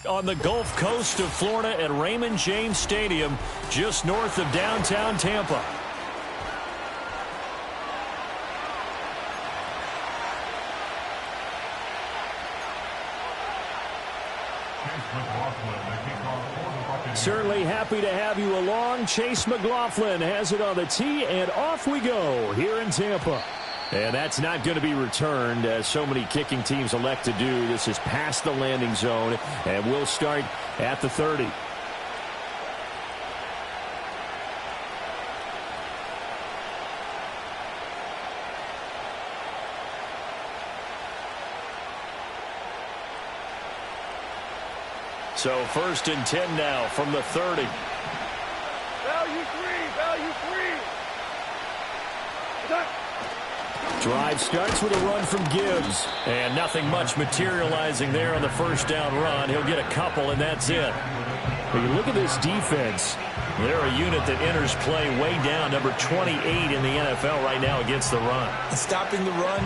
on the Gulf Coast of Florida at Raymond James Stadium, just north of downtown Tampa. Certainly happy to have you along. Chase McLaughlin has it on the tee, and off we go here in Tampa. And that's not going to be returned, as so many kicking teams elect to do. This is past the landing zone, and we'll start at the 30. So 1st and 10 now from the 30. Value three. Drive starts with a run from Gibbs. And nothing much materializing there on the first down run. He'll get a couple, and that's it. When you look at this defense, they're a unit that enters play way down, number 28 in the NFL right now against the run. And stopping the run,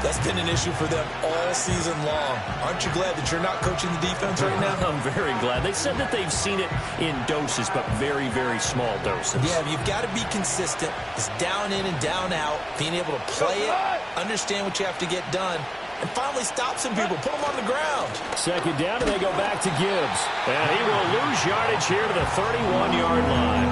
that's been an issue for them all season long. Aren't you glad that you're not coaching the defense right now? I'm very glad. They said that they've seen it in doses, but very, very small doses. Yeah, you've got to be consistent. It's down in and down out, being able to play it, understand what you have to get done, and finally stop some people, put them on the ground. 2nd down, and they go back to Gibbs. And he will lose yardage here to the 31-yard line.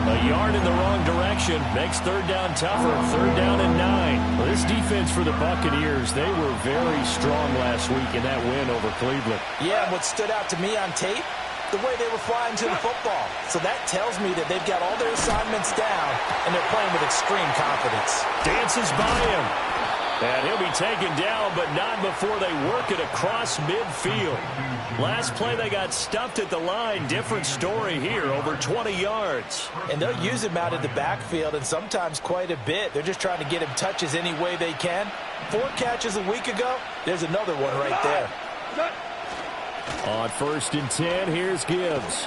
A yard in the wrong direction makes 3rd down tougher. 3rd down and 9. Well, this defense for the Buccaneers, they were very strong last week in that win over Cleveland. Yeah, what stood out to me on tape, the way they were flying to the football. So that tells me that they've got all their assignments down, and they're playing with extreme confidence. Dances by him. And he'll be taken down, but not before they work it across midfield. Last play, they got stuffed at the line. Different story here, over 20 yards. And they'll use him out of the backfield, and sometimes quite a bit. They're just trying to get him touches any way they can. 4 catches a week ago, there's another one right there. On 1st and 10, here's Gibbs.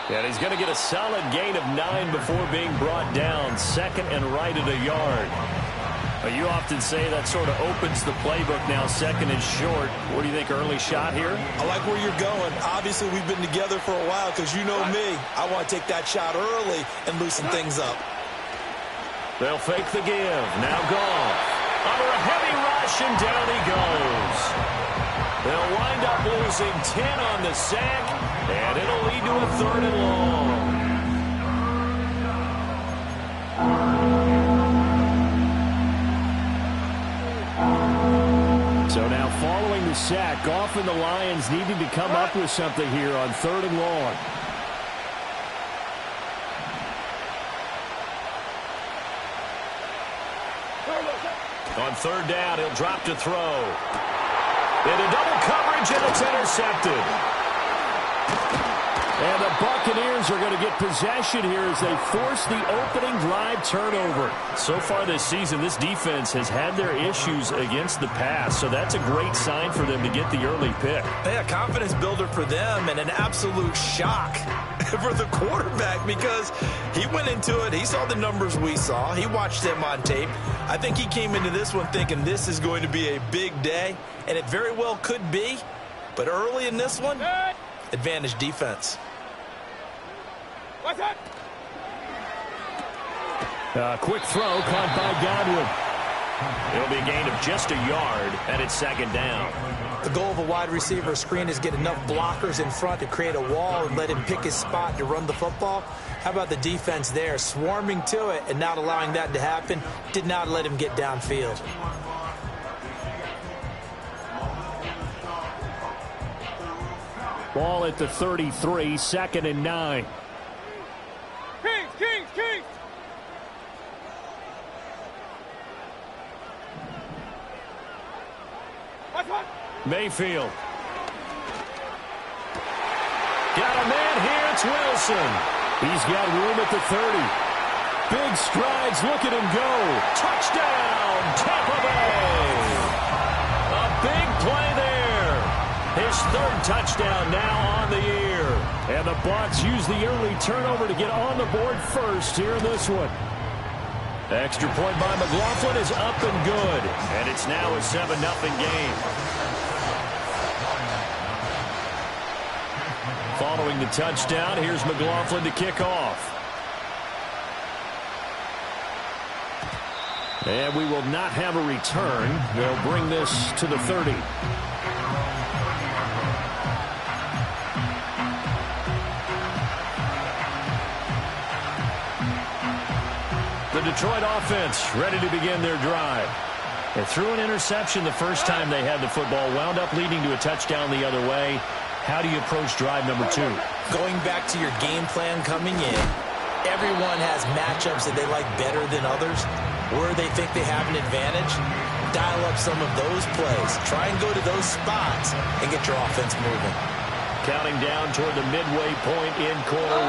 And he's going to get a solid gain of 9 before being brought down. 2nd and right at a yard. You often say that sort of opens the playbook now, 2nd and short. What do you think, early shot here? I like where you're going. Obviously, we've been together for a while because you know me. I want to take that shot early and loosen things up. They'll fake the give. Now Goff. Under a heavy rush, and down he goes. They'll wind up losing 10 on the sack, and it'll lead to a 3rd and long. So now following the sack, Goff and the Lions needing to come up with something here on 3rd and long. On 3rd down, he'll drop to throw. Into double coverage, and it's intercepted. And the Buccaneers are going to get possession here as they force the opening drive turnover. So far this season, this defense has had their issues against the pass, so that's a great sign for them to get the early pick. Yeah, confidence builder for them, and an absolute shock for the quarterback because he went into it. He saw the numbers we saw. He watched them on tape. I think he came into this one thinking this is going to be a big day, and it very well could be. But early in this one, advantage defense. Quick throw caught by Godwin. It'll be a gain of just a yard, and it's 2nd down. The goal of a wide receiver screen is get enough blockers in front to create a wall and let him pick his spot to run the football. How about the defense there, swarming to it and not allowing that to happen? Did not let him get downfield. Ball at the 33, 2nd and 9. Kings! Mayfield. Got a man here, it's Wilson. He's got room at the 30. Big strides, look at him go. Touchdown, Tampa Bay. A big play there. His 3rd touchdown now on the year. And the Bucs use the early turnover to get on the board first here in this one. Extra point by McLaughlin is up and good. And it's now a 7-0 game. Following the touchdown, here's McLaughlin to kick off. And we will not have a return. They'll bring this to the 30. The Detroit offense ready to begin their drive. They threw an interception the first time they had the football, wound up leading to a touchdown the other way. How do you approach drive number 2? Going back to your game plan coming in, everyone has matchups that they like better than others, where they think they have an advantage. Dial up some of those plays. Try and go to those spots and get your offense moving. Counting down toward the midway point in quarter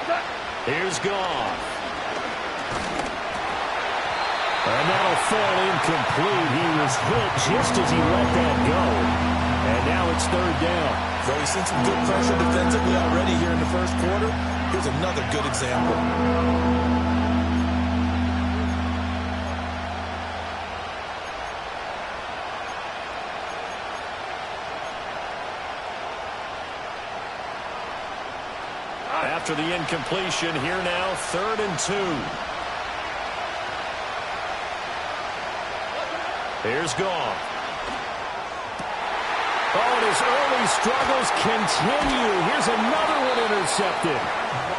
1. Here's Goff. And that'll fall incomplete. He was hit just as he let that go. And now it's third down. So we've seen some good pressure defensively already here in the first quarter. Here's another good example. After the incompletion, here now, 3rd and 2. Here's Goff. Oh, and his early struggles continue. Here's another one intercepted.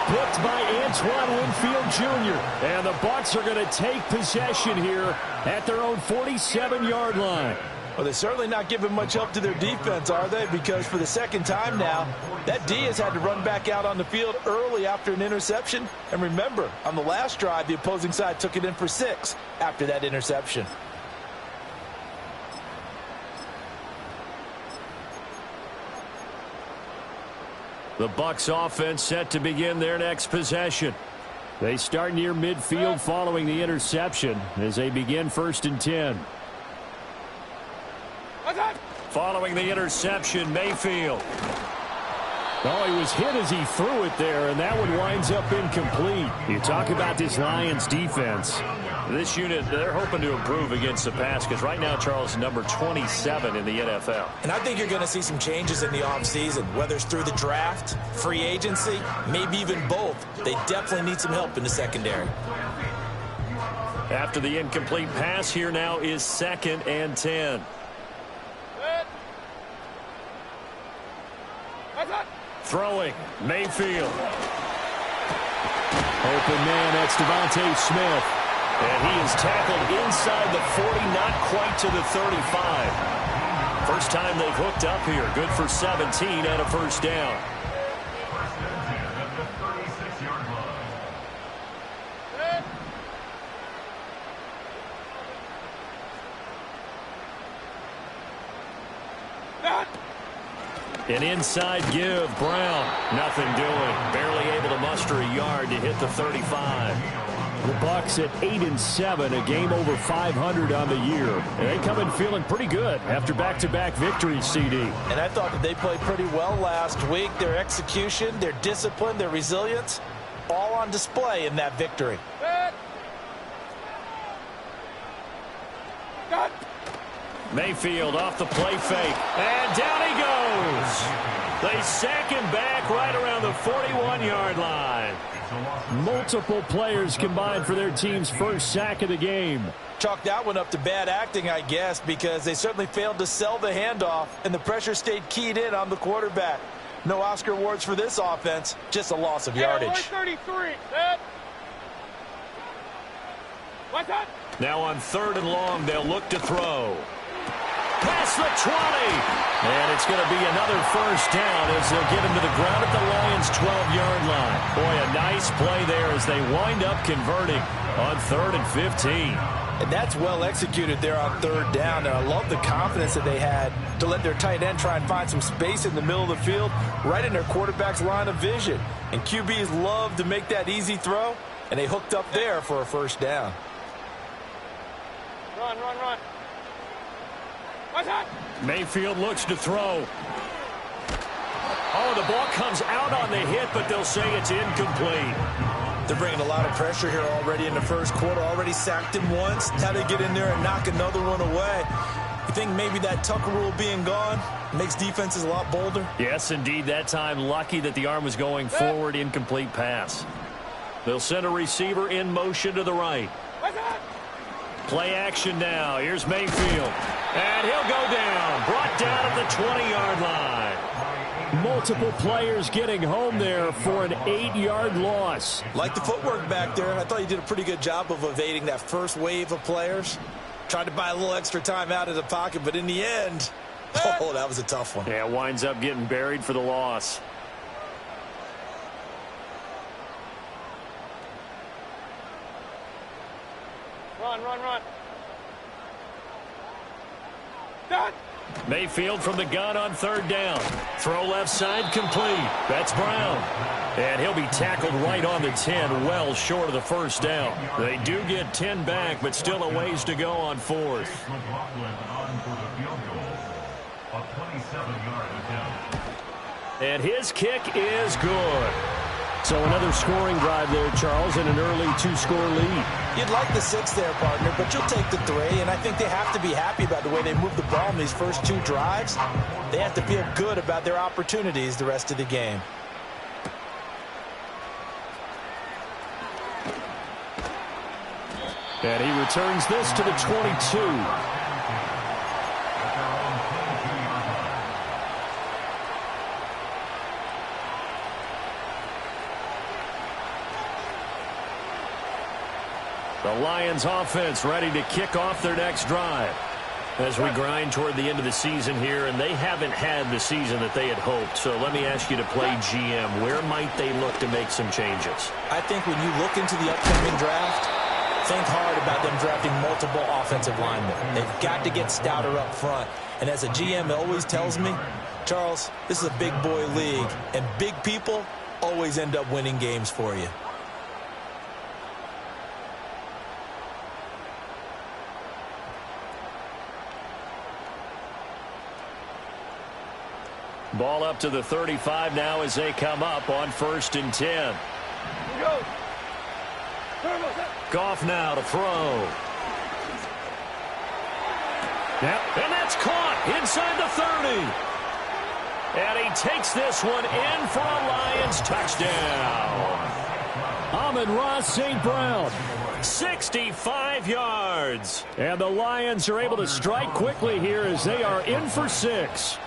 Picked by Antoine Winfield Jr. And the Bucs are going to take possession here at their own 47-yard line. Well, they're certainly not giving much help to their defense, are they? Because for the second time now, that D has had to run back out on the field early after an interception. And remember, on the last drive, the opposing side took it in for 6 after that interception. The Bucs offense set to begin their next possession. They start near midfield following the interception as they begin 1st and 10. Following the interception, Mayfield. Oh, he was hit as he threw it there, and that one winds up incomplete. You talk about this Lions defense. This unit, they're hoping to improve against the pass because right now, Charles, number 27 in the NFL. And I think you're going to see some changes in the offseason, whether it's through the draft, free agency, maybe even both. They definitely need some help in the secondary. After the incomplete pass, here now is 2nd and 10. Throwing, Mayfield. Open man, that's Devontae Smith. And he is tackled inside the 40, not quite to the 35. First time they've hooked up here. Good for 17 and a first down. An inside give, Brown. Nothing doing. Barely able to muster a yard to hit the 35. The Bucs at 8-7, a game over 500 on the year. And they come in feeling pretty good after back-to-back victories, CD. And I thought that they played pretty well last week. Their execution, their discipline, their resilience, all on display in that victory. Mayfield off the play fake. And down he goes. They sack him back right around the 41-yard line. Multiple players combined for their team's first sack of the game. Chalk that one up to bad acting, I guess, because they certainly failed to sell the handoff, and the pressure stayed keyed in on the quarterback. No Oscar awards for this offense, just a loss of yardage. 33. Set. What's that? Now on 3rd and long, they'll look to throw. Past the 20. And it's going to be another first down as they'll get him to the ground at the Lions' 12-yard line. Boy, a nice play there as they wind up converting on 3rd and 15. And that's well executed there on 3rd down. And I love the confidence that they had to let their tight end try and find some space in the middle of the field, right in their quarterback's line of vision. And QBs love to make that easy throw, and they hooked up there for a first down. Run, run, run. What's that? Mayfield looks to throw. Oh, the ball comes out on the hit, but they'll say it's incomplete. They're bringing a lot of pressure here already in the first quarter. Already sacked him once. Now they get in there and knock another one away. You think maybe that Tucker rule being gone makes defenses a lot bolder? Yes, indeed. That time, lucky that the arm was going forward. Incomplete pass. They'll send a receiver in motion to the right. Play action now. Here's Mayfield. And he'll go down. Brought down at the 20-yard line. Multiple players getting home there for an 8-yard loss. Like the footwork back there, I thought he did a pretty good job of evading that first wave of players. Tried to buy a little extra time out of the pocket, but in the end, oh, that was a tough one. Yeah, winds up getting buried for the loss. Run. Done. Mayfield from the gun on third down. Throw left side complete. That's Brown. And he'll be tackled right on the 10, well short of the first down. They do get 10 back, but still a ways to go on fourth. And his kick is good. So another scoring drive there, Charles, and an early 2-score lead. You'd like the 6 there, partner, but you'll take the 3, and I think they have to be happy about the way they move the ball in these first 2 drives. They have to feel good about their opportunities the rest of the game. And he returns this to the 22. The Lions offense ready to kick off their next drive as we grind toward the end of the season here, and they haven't had the season that they had hoped. So let me ask you to play GM. Where might they look to make some changes? I think when you look into the upcoming draft, think hard about them drafting multiple offensive linemen. They've got to get stouter up front. And as a GM, it always tells me, Charles, this is a big boy league, and big people always end up winning games for you. Ball up to the 35 now as they come up on 1st and 10. Goff now to throw. Yep, and that's caught inside the 30. And he takes this one in for a Lions touchdown. Amon-Ra St. Brown, 65 yards. And the Lions are able to strike quickly here as they are in for 6.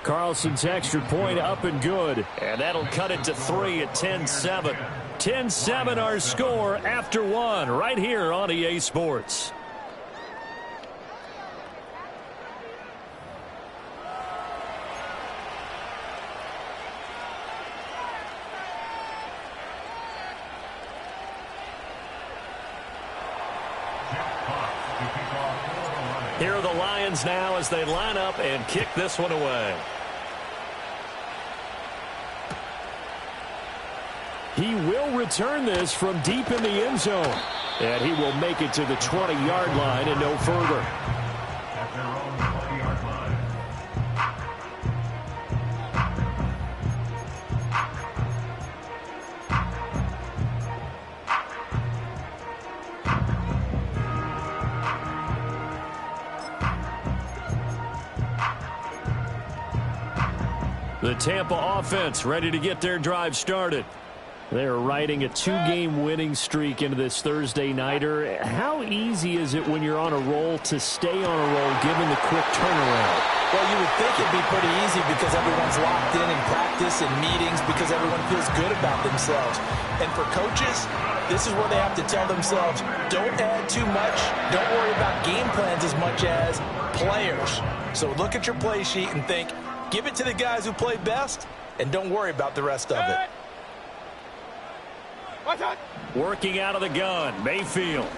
Carlson's extra point up and good. And that'll cut it to 3 at 10-7. 10-7 our score after 1 right here on EA Sports. Here are the Lions now as they line up and kick this one away. He will return this from deep in the end zone. And he will make it to the 20-yard line and no further. The Tampa offense ready to get their drive started. They're riding a 2-game winning streak into this Thursday nighter. How easy is it when you're on a roll to stay on a roll given the quick turnaround? Well, you would think it'd be pretty easy because everyone's locked in practice and meetings because everyone feels good about themselves. And for coaches, this is where they have to tell themselves, don't add too much. Don't worry about game plans as much as players. So look at your play sheet and think, give it to the guys who play best, and don't worry about the rest of it. Working out of the gun, Mayfield.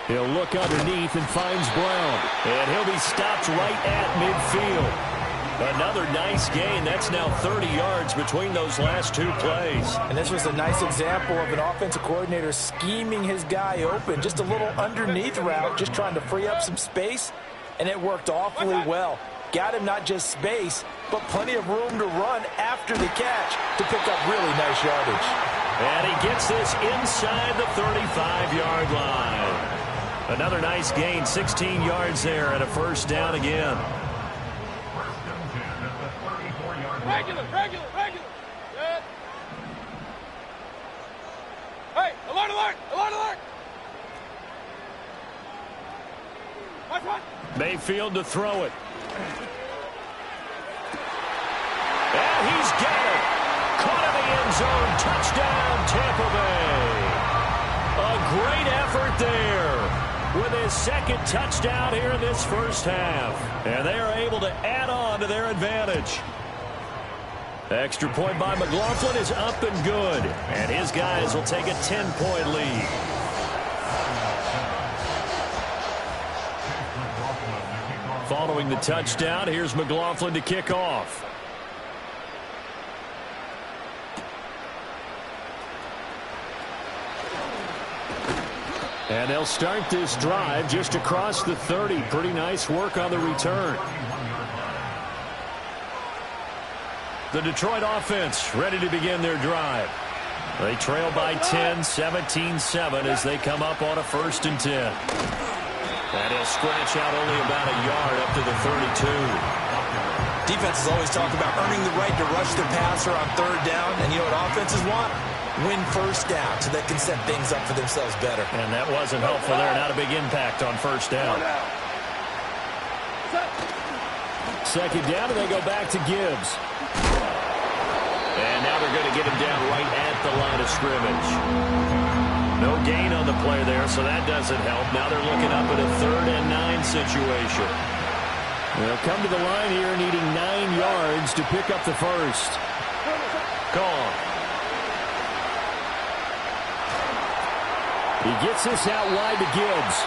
He'll look underneath and finds Brown. And he'll be stopped right at midfield. Another nice gain. That's now 30 yards between those last 2 plays. And this was a nice example of an offensive coordinator scheming his guy open. Just a little underneath route, just trying to free up some space, and it worked awfully well. Got him not just space, but plenty of room to run after the catch to pick up really nice yardage. And he gets this inside the 35-yard line. Another nice gain, 16 yards there and a first down again. Regular. Good. Hey, alert. Watch. Mayfield to throw it. And he's got it. Caught in the end zone. Touchdown, Tampa Bay. A great effort there with his second touchdown here in this first half. And they are able to add on to their advantage. Extra point by McLaughlin is up and good. And his guys will take a 10-point lead. Following the touchdown, here's McLaughlin to kick off. And they'll start this drive just across the 30. Pretty nice work on the return. The Detroit offense ready to begin their drive. They trail by 10, 17-7 as they come up on a 1st and 10. And he'll scratch out only about a yard up to the 32. Defenses always talk about earning the right to rush their passer on 3rd down. And you know what offenses want? Win 1st down so they can set things up for themselves better. And that wasn't helpful there. Not a big impact on 1st down. 2nd down, and they go back to Gibbs. And now they're going to get him down right at the line of scrimmage. No gain on the play there, so that doesn't help. Now they're looking up at a 3rd and 9 situation. They'll come to the line here needing 9 yards to pick up the first. Gone. He gets this out wide to Gibbs.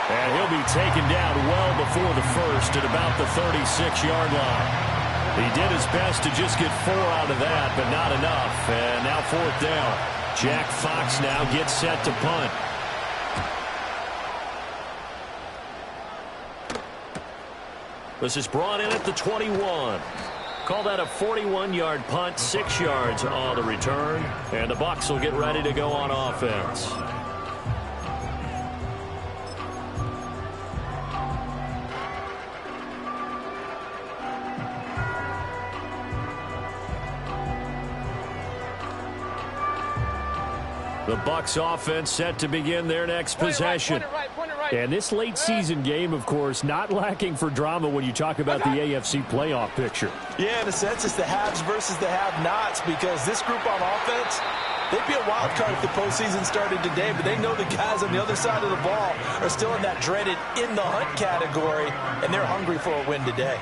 And he'll be taken down well before the first at about the 36-yard line. He did his best to just get 4 out of that, but not enough. And now 4th down. Jack Fox now gets set to punt. This is brought in at the 21. Call that a 41-yard punt, 6 yards on the return. And the Bucs will get ready to go on offense. The Bucs offense set to begin their next possession. Point it right. And this late season game, of course, not lacking for drama when you talk about the AFC playoff picture. Yeah, in a sense, it's the haves versus the have-nots because this group on offense, they'd be a wild card if the postseason started today, but they know the guys on the other side of the ball are still in that dreaded in-the-hunt category, and they're hungry for a win today.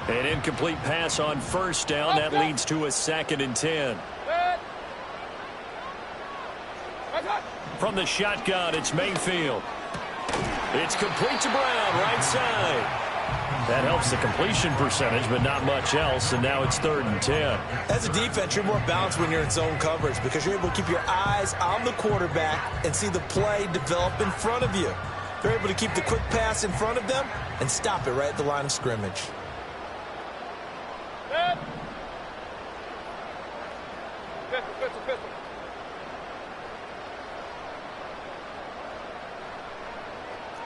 An incomplete pass on 1st down. That leads to a 2nd and 10. From the shotgun, it's Mayfield. It's complete to Brown, right side. That helps the completion percentage, but not much else, and now it's 3rd and 10. As a defense, you're more balanced when you're in zone coverage because you're able to keep your eyes on the quarterback and see the play develop in front of you. They're able to keep the quick pass in front of them and stop it right at the line of scrimmage. Pistol.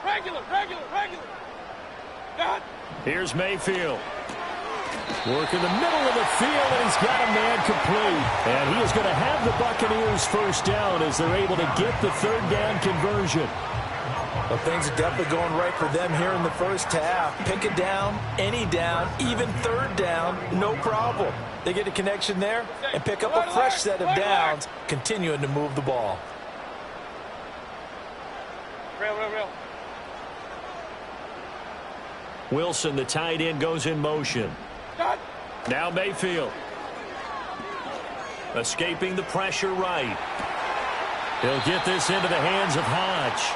Regular. God. Here's Mayfield. Work in the middle of the field, and he's got a man complete. And he is going to have the Buccaneers 1st down as they're able to get the 3rd down conversion. Well, things are definitely going right for them here in the first half. Pick a down, any down, even 3rd down, no problem. They get a connection there and pick up a fresh set of downs, continuing to move the ball. Real. Wilson, the tight end, goes in motion. God. Now Mayfield. Escaping the pressure right. He'll get this into the hands of Hodge.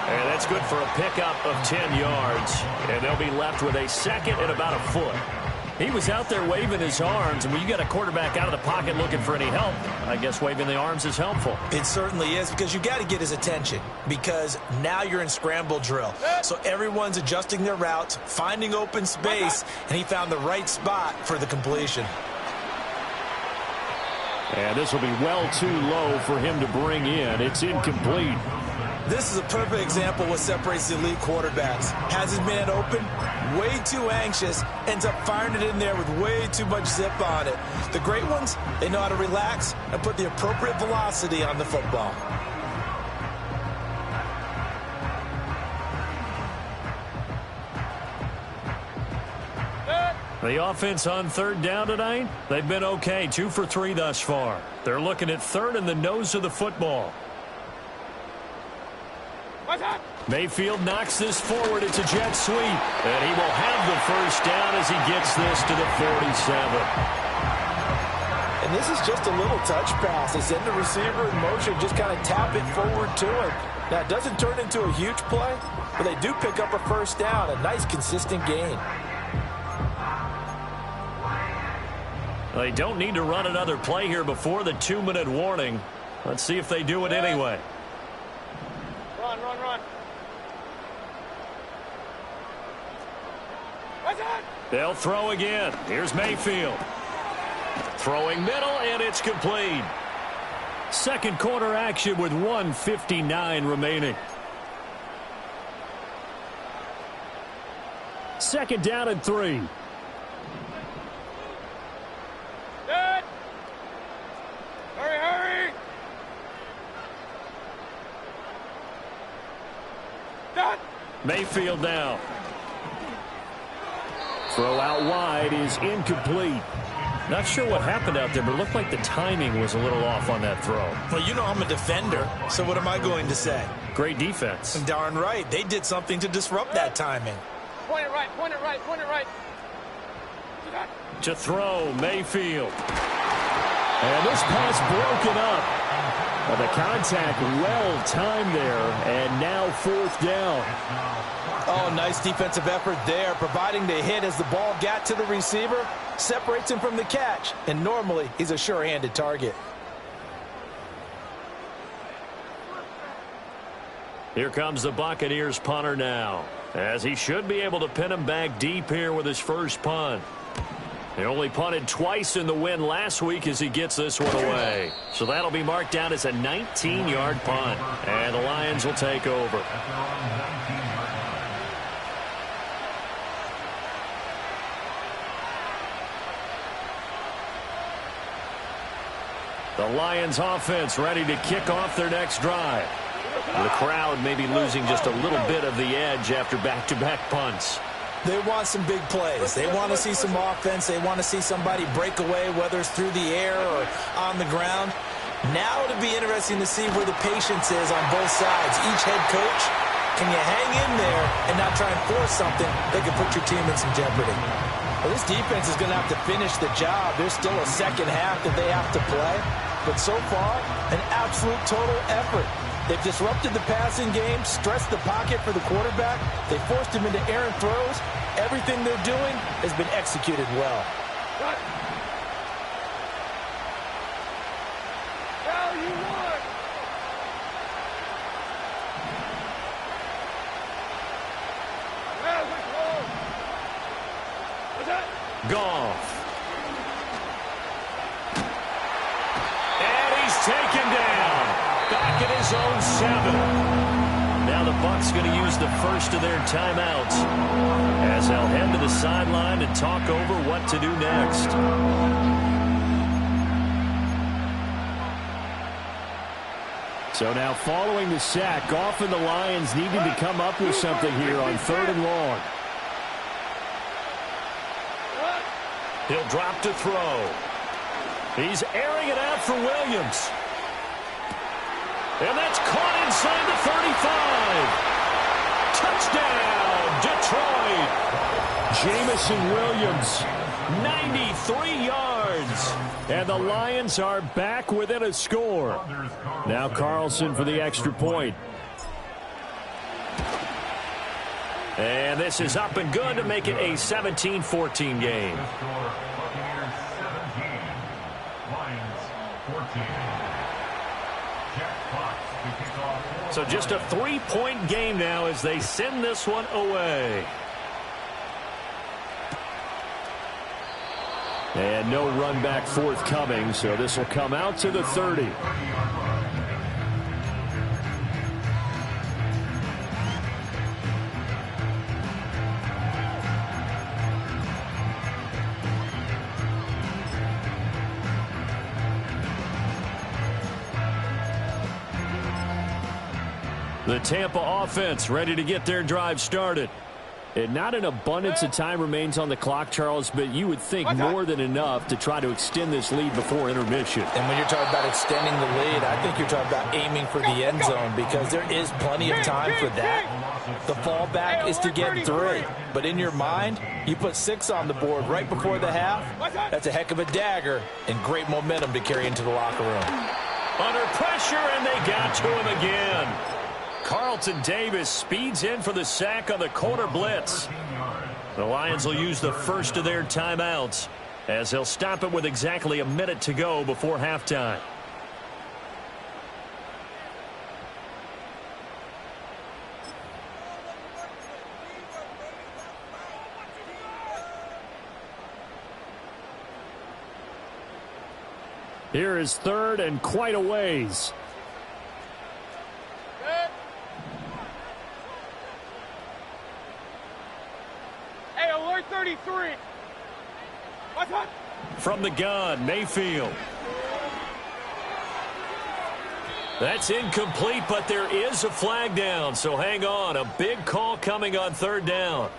And that's good for a pickup of 10 yards. And they'll be left with a 2nd and about a foot. He was out there waving his arms, and when you got a quarterback out of the pocket looking for any help, I guess waving the arms is helpful. It certainly is, because you got to get his attention, because now you're in scramble drill. So everyone's adjusting their routes, finding open space, and he found the right spot for the completion. And this will be well too low for him to bring in. It's incomplete. This is a perfect example of what separates the elite quarterbacks. Has his man open, way too anxious, ends up firing it in there with way too much zip on it. The great ones, they know how to relax and put the appropriate velocity on the football. The offense on third down tonight, they've been okay, 2 for 3 thus far. They're looking at third and the nose of the football. Mayfield knocks this forward. It's a jet sweep. And he will have the first down as he gets this to the 47. And this is just a little touch pass. They send the receiver in motion, just kind of tap it forward to him. Now, it doesn't turn into a huge play, but they do pick up a first down, a nice, consistent gain. They don't need to run another play here before the 2-minute warning. Let's see if they do it anyway. Run, run, run. They'll throw again. Here's Mayfield. Throwing middle, and it's complete. Second quarter action with 1:59 remaining. Second down and 3. Dead. Hurry, hurry. Done. Mayfield now. Throw out wide is incomplete. Not sure what happened out there, but it looked like the timing was a little off on that throw. Well, you know I'm a defender, so what am I going to say? Great defense. Darn right. They did something to disrupt that timing. Point it right, point it right, point it right. To throw, Mayfield. And this pass broken up. The contact well timed there, and now fourth down. Oh, nice defensive effort there, providing the hit as the ball got to the receiver, separates him from the catch, and normally he's a sure-handed target. Here comes the Buccaneers punter now, as he should be able to pin him back deep here with his first punt. He only punted twice in the win last week as he gets this one away. So that'll be marked down as a 19-yard punt, and the Lions will take over. The Lions offense ready to kick off their next drive. The crowd may be losing just a little bit of the edge after back-to-back punts. They want some big plays. They want to see some offense. They want to see somebody break away, whether it's through the air or on the ground. Now it'll be interesting to see where the patience is on both sides. Each head coach, can you hang in there and not try and force something that could put your team in some jeopardy? Well, this defense is going to have to finish the job. There's still a second half that they have to play. But so far, an absolute total effort. They've disrupted the passing game, stressed the pocket for the quarterback. They forced him into errant throws. Everything they're doing has been executed well. Now you won. What's that? Goff. And he's taken down. Back at his own 7. Now the Bucs going to use the first of their timeouts as they'll head to the sideline and talk over what to do next. So now following the sack, Goff and the Lions needing to come up with something here on 3rd and long. He'll drop to throw. He's airing it out for Williams. And that's caught inside the 35. Touchdown, Detroit. Jamison Williams, 93 yards. And the Lions are back within a score. Now Carlson for the extra point. And this is up and good to make it a 17-14 game. So just a 3-point game now as they send this one away. And no run back forthcoming, so this will come out to the 30. The Tampa offense ready to get their drive started. And not an abundance of time remains on the clock, Charles, but you would think more than enough to try to extend this lead before intermission. And when you're talking about extending the lead, I think you're talking about aiming for the end zone because there is plenty of time for that. The fallback is to get 3. But in your mind, you put 6 on the board right before the half. That's a heck of a dagger and great momentum to carry into the locker room. Under pressure, and they got to him again. Carlton Davis speeds in for the sack on the corner blitz. The Lions will use the first of their timeouts as they'll stop it with exactly a minute to go before halftime. Here is third and quite a ways. Hey, alert 33. What's up? From the gun, Mayfield. That's incomplete, but there is a flag down, so hang on. A big call coming on third down.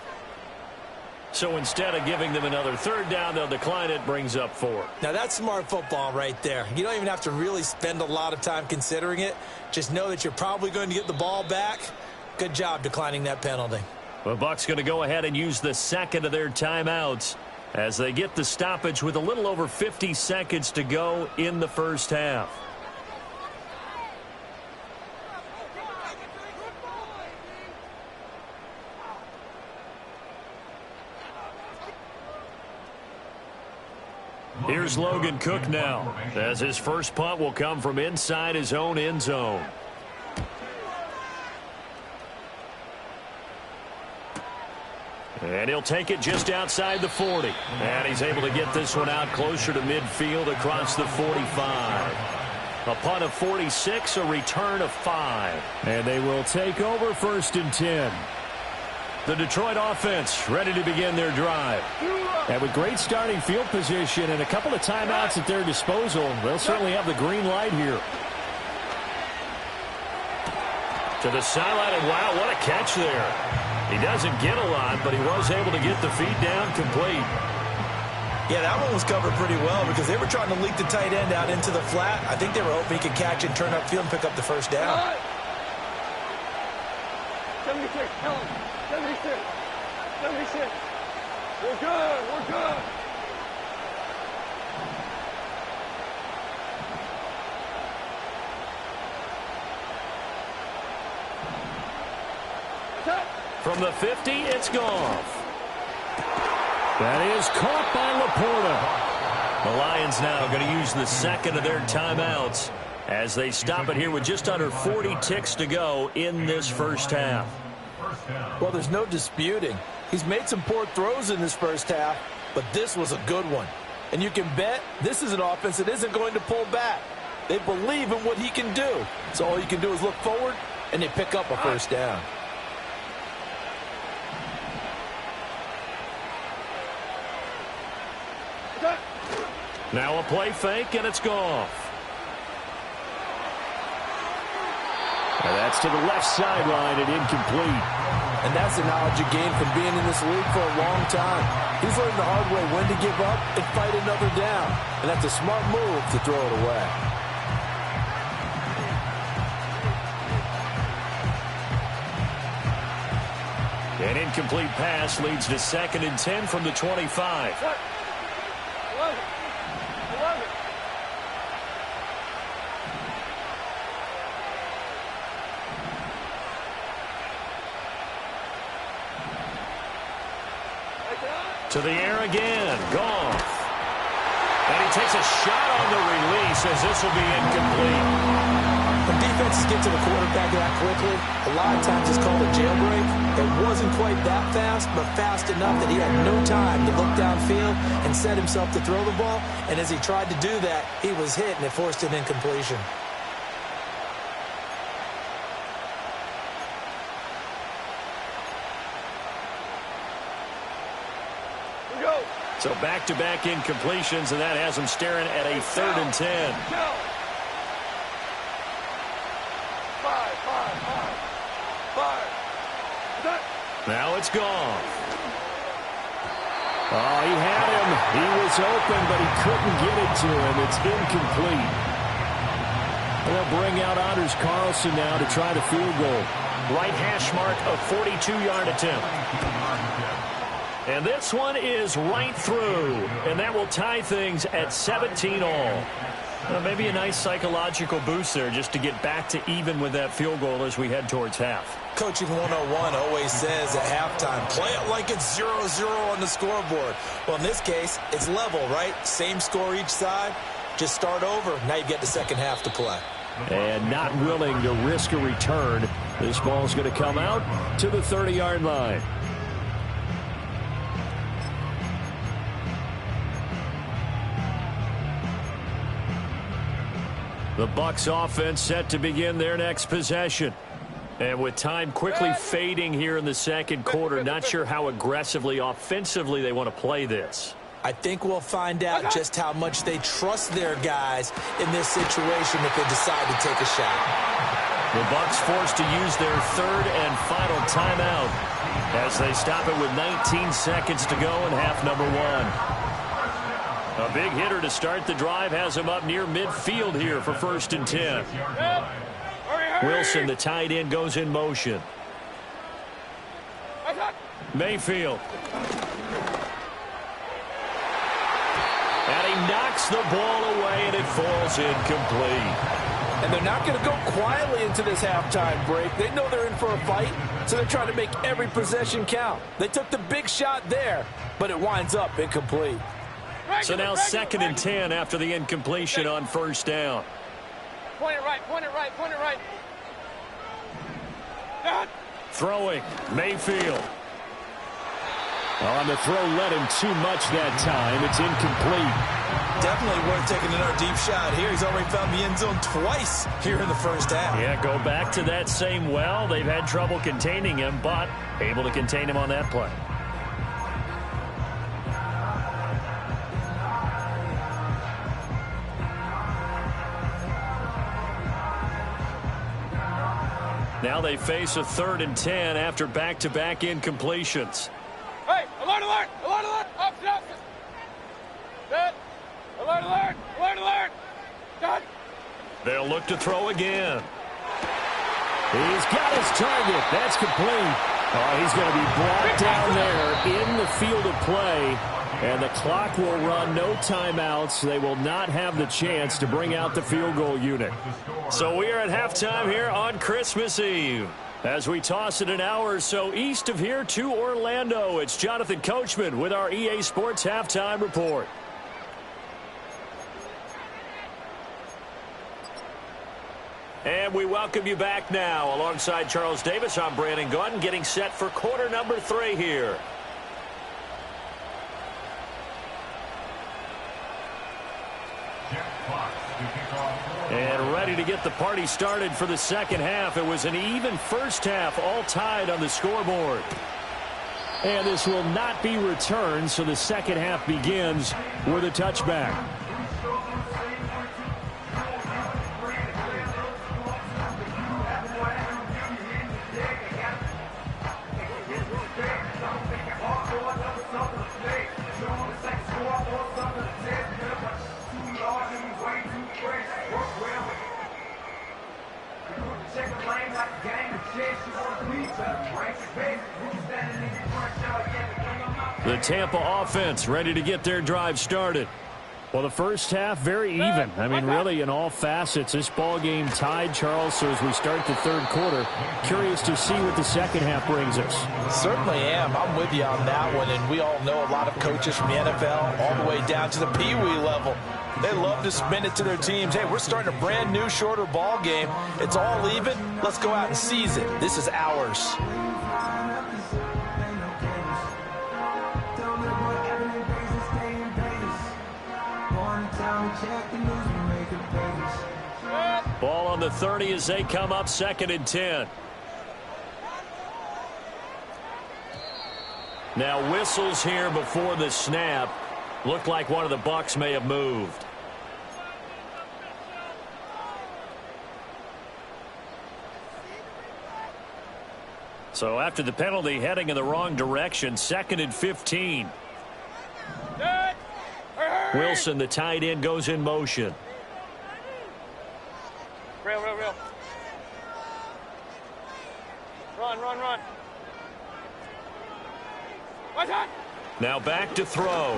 So instead of giving them another third down, they'll decline it, brings up 4. Now that's smart football right there. You don't even have to really spend a lot of time considering it. Just know that you're probably going to get the ball back. Good job declining that penalty. The Bucs going to go ahead and use the second of their timeouts as they get the stoppage with a little over 50 seconds to go in the first half. Here's Logan Cook now, as his first punt will come from inside his own end zone. And he'll take it just outside the 40. And he's able to get this one out closer to midfield across the 45. A punt of 46, a return of 5. And they will take over 1st and 10. The Detroit offense ready to begin their drive. And with great starting field position and a couple of timeouts at their disposal, they'll certainly have the green light here. To the sideline, and wow, what a catch there. He doesn't get a lot, but he was able to get the feed down complete. Yeah, that one was covered pretty well because they were trying to leak the tight end out into the flat. I think they were hoping he could catch and turn upfield and pick up the first down. 76, tell him. 76. 76. We're good. We're good. From the 50, it's Goff. That is caught by Laporta. The Lions now going to use the second of their timeouts as they stop it here with just under 40 ticks to go in this first half. Well, there's no disputing. He's made some poor throws in this first half, but this was a good one. And you can bet this is an offense that isn't going to pull back. They believe in what he can do. So all you can do is look forward, and they pick up a first down. Now a play fake, and it's Goff. And that's to the left sideline and incomplete. And that's the knowledge you gain from being in this league for a long time. He's learned the hard way when to give up and fight another down. And that's a smart move to throw it away. An incomplete pass leads to 2nd and 10 from the 25. To the air again, Goff. And he takes a shot on the release as this will be incomplete. The defense defenses get to the quarterback that quickly, a lot of times it's called a jailbreak. It wasn't quite that fast, but fast enough that he had no time to look downfield and set himself to throw the ball. And as he tried to do that, he was hit, and it forced an incompletion. So back-to-back incompletions, and that has them staring at a 3rd and 10. Now it's gone. Oh, he had him. He was open, but he couldn't get it to him. It's incomplete. They'll bring out Anders Carlson now to try the field goal. Right hash mark, a 42-yard attempt. And this one is right through, and that will tie things at 17 all. Well, maybe a nice psychological boost there just to get back to even with that field goal as we head towards half. Coaching 101 always says at halftime, play it like it's 0-0 on the scoreboard. Well, in this case, it's level, right? Same score each side. Just start over. Now you get the second half to play. And not willing to risk a return. This ball's going to come out to the 30-yard line. The Bucs offense set to begin their next possession. And with time quickly fading here in the second quarter, not sure how aggressively, offensively they want to play this. I think we'll find out just how much they trust their guys in this situation if they decide to take a shot. The Bucs forced to use their 3rd and final timeout as they stop it with 19 seconds to go in half number 1. A big hitter to start the drive has him up near midfield here for 1st and 10. Wilson, the tight end, goes in motion. Mayfield. And he knocks the ball away, and it falls incomplete. And they're not going to go quietly into this halftime break. They know they're in for a fight, so they're trying to make every possession count. They took the big shot there, but it winds up incomplete. So now 2nd and 10 after the incompletion on 1st down. Point it right, point it right, point it right. Throwing, Mayfield. On the throw, led him too much that time. It's incomplete. Definitely worth taking another deep shot here. He's already found the end zone twice here in the first half. Yeah, go back to that same well. They've had trouble containing him, but able to contain him on that play. Now they face a 3rd and 10 after back-to-back incompletions. Hey, alert, alert, alert, alert, opposite, opposite. Dead. Alert, alert, alert, alert. Done. They'll look to throw again. He's got his target. That's complete. Oh, he's going to be brought down there in the field of play. And the clock will run, no timeouts. They will not have the chance to bring out the field goal unit. So we are at halftime here on Christmas Eve. As we toss it an hour or so east of here to Orlando, it's Jonathan Coachman with our EA Sports Halftime Report. And we welcome you back now. Alongside Charles Davis, I'm Brandon Gunn, getting set for quarter number 3 here. And ready to get the party started for the second half. It was an even first half, all tied on the scoreboard. And this will not be returned, so the second half begins with a touchback. The Tampa offense ready to get their drive started. Well, the first half, very even. I mean, really, in all facets, this ball game tied, Charles. So as we start the third quarter, curious to see what the second half brings us. Certainly am. I'm with you on that one. And we all know a lot of coaches from the NFL all the way down to the Pee Wee level. They love to spin it to their teams. Hey, we're starting a brand new, shorter ball game. It's all even. Let's go out and seize it. This is ours. Ball on the 30 as they come up 2nd and 10. Now whistles here before the snap. Looked like one of the Bucs may have moved. So after the penalty, heading in the wrong direction, 2nd and 15. Wilson, the tight end, goes in motion. Real. Run. Watch out. Now back to throw.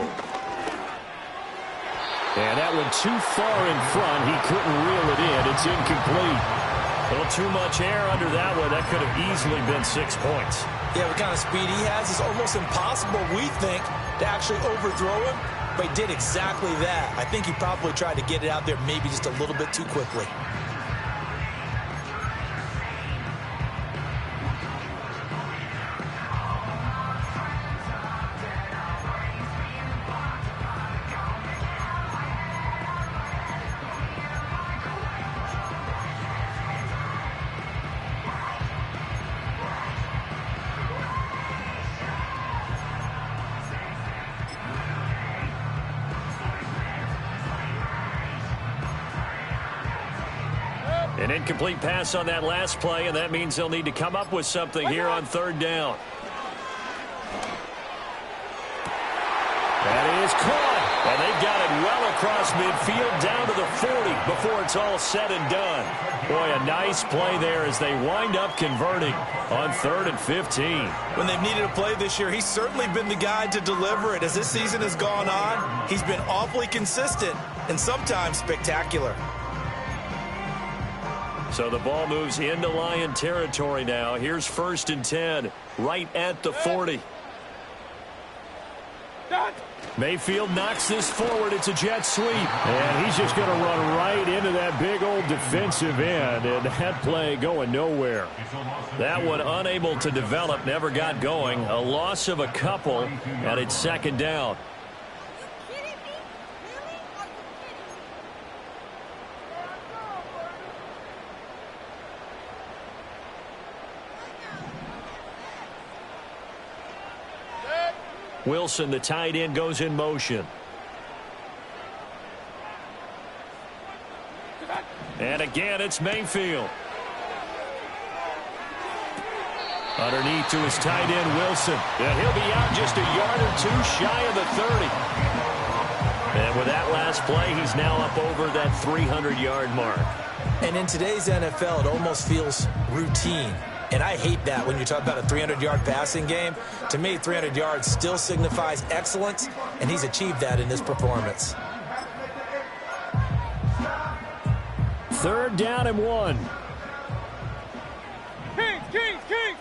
And that one too far in front. He couldn't reel it in. It's incomplete. A little too much air under that one. That could have easily been 6 points. Yeah, what kind of speed he has is almost impossible, we think, to actually overthrow him. But he did exactly that. I think he probably tried to get it out there maybe just a little bit too quickly. An incomplete pass on that last play, and that means they'll need to come up with something here on 3rd down. That is caught, and they've got it well across midfield down to the 40 before it's all said and done. Boy, a nice play there as they wind up converting on 3rd and 15. When they've needed a play this year, he's certainly been the guy to deliver it. As this season has gone on, he's been awfully consistent and sometimes spectacular. So the ball moves into Lion territory now. Here's 1st and 10, right at the 40. Mayfield knocks this forward. It's a jet sweep. And he's just going to run right into that big old defensive end. And that play going nowhere. That one unable to develop, never got going. A loss of a couple, and it's 2nd down. Wilson, the tight end, goes in motion. And again, it's Mayfield. Underneath to his tight end, Wilson. And he'll be out just a yard or two shy of the 30. And with that last play, he's now up over that 300-yard mark. And in today's NFL, it almost feels routine. And I hate that when you talk about a 300-yard passing game. To me, 300 yards still signifies excellence, and he's achieved that in this performance. 3rd down and 1. Kings. Good.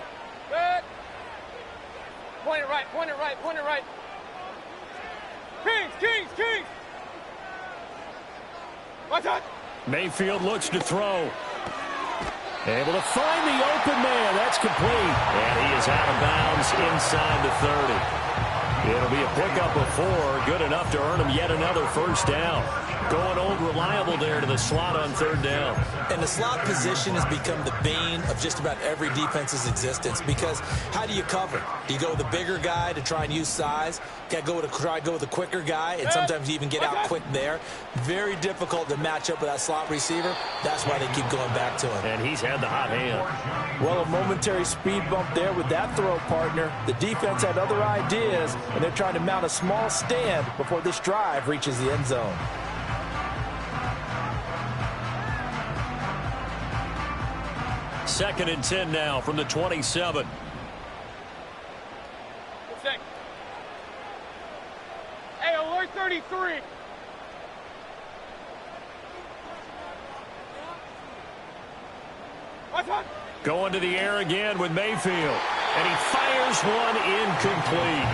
Point it right. Kings. Watch out. Mayfield looks to throw. Able to find the open man. That's complete. And he is out of bounds inside the 30. It'll be a pickup of 4. Good enough to earn him yet another 1st down. Going old reliable there to the slot on 3rd down. And the slot position has become the bane of just about every defense's existence, because how do you cover? Do you go with the bigger guy to try and use size? Got to go with the quicker guy, and sometimes you even get out quick there. Very difficult to match up with that slot receiver. That's why they keep going back to him. And he's had the hot hand. Well, a momentary speed bump there with that throw, partner. The defense had other ideas, and they're trying to mount a small stand before this drive reaches the end zone. Second and 10 now from the 27. Hey, alert 33. Going to the air again with Mayfield. And he fires one incomplete.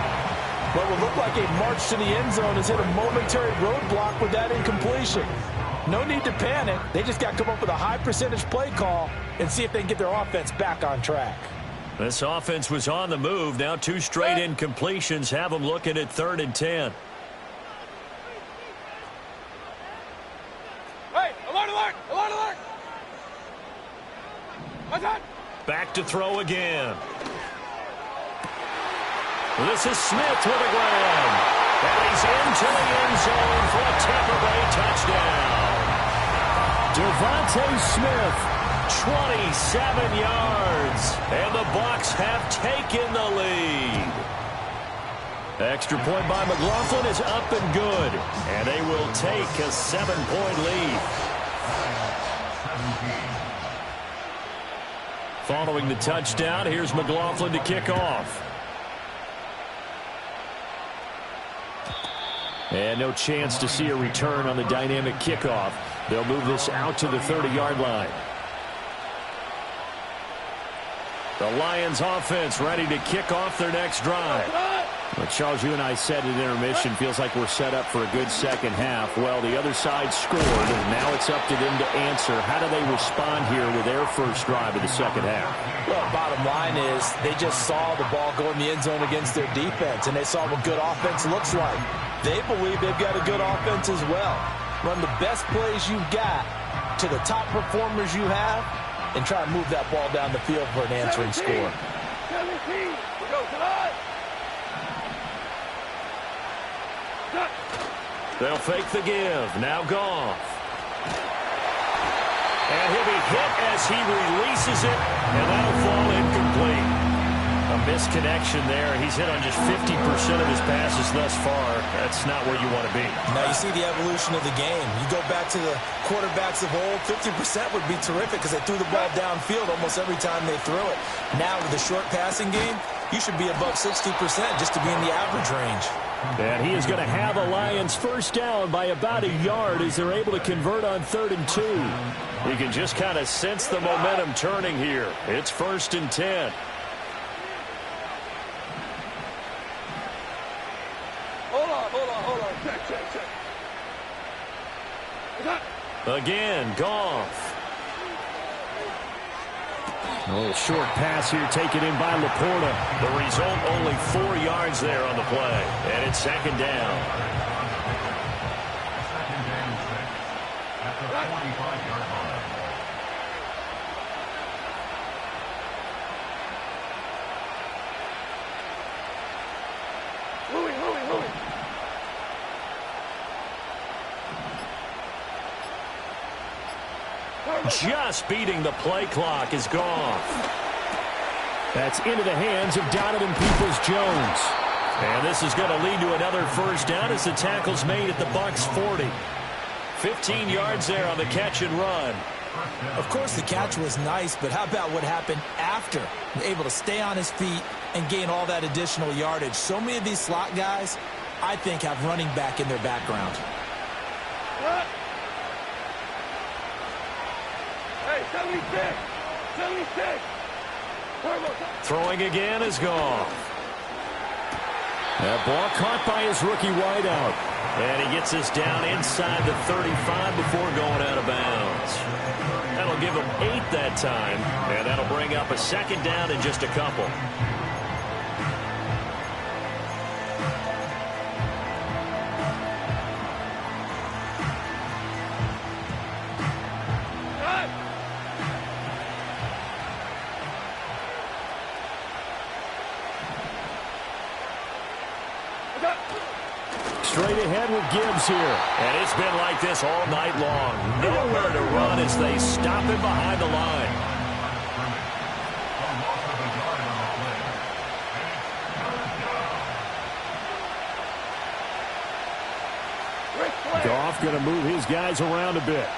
What will look like a march to the end zone has hit a momentary roadblock with that incompletion. No need to panic. They just got to come up with a high percentage play call and see if they can get their offense back on track. This offense was on the move. Now 2 straight incompletions have them looking at 3rd and 10. Hey, alert, alert, alert, alert. Back to throw again. This is Smith with a grab. And he's into the end zone for a Tampa Bay touchdown. Devontae Smith, 27 yards. And the Bucs have taken the lead. Extra point by McLaughlin is up and good. And they will take a 7-point lead. Following the touchdown, here's McLaughlin to kick off. And no chance to see a return on the dynamic kickoff. They'll move this out to the 30-yard line. The Lions offense ready to kick off their next drive. Well, Charles, you and I said at intermission, feels like we're set up for a good second half. Well, the other side scored, and now it's up to them to answer. How do they respond here with their first drive of the second half? Well, bottom line is they just saw the ball go in the end zone against their defense, and they saw what good offense looks like. They believe they've got a good offense as well. Run the best plays you've got to the top performers you have, and try to move that ball down the field for an answering score. 17. Go tonight. They'll fake the give. Now Goff. And he'll be hit as he releases it, and that'll fall incomplete. A misconnection there. He's hit on just 50% of his passes thus far. That's not where you want to be. Now you see the evolution of the game. You go back to the quarterbacks of old, 50% would be terrific because they threw the ball downfield almost every time they threw it. Now with the short passing game, you should be above 60% just to be in the average range. And he is going to have a Lions first down by about a yard as they're able to convert on 3rd and 2. You can just kind of sense the momentum turning here. It's 1st and 10. Hold on. Check. Again, Goff. A little short pass here taken in by Laporta. The result, only 4 yards there on the play. And it's 2nd down. At the 45-yard line. Moving. Just beating the play clock is Goff. That's into the hands of Donovan Peoples-Jones. And this is going to lead to another first down as the tackle's made at the Bucs 40. 15 yards there on the catch and run. Of course, the catch was nice, but how about what happened after? Able to stay on his feet and gain all that additional yardage. So many of these slot guys, I think, have running back in their background. Hey, 76. Throwing again is Goff. That ball caught by his rookie wideout. And he gets us down inside the 35 before going out of bounds. That'll give him 8 that time. And that'll bring up a 2nd down in just a couple. Straight ahead with Gibbs here. And it's been like this all night long. Nowhere to run as they stop him behind the line. Goff going to move his guys around a bit.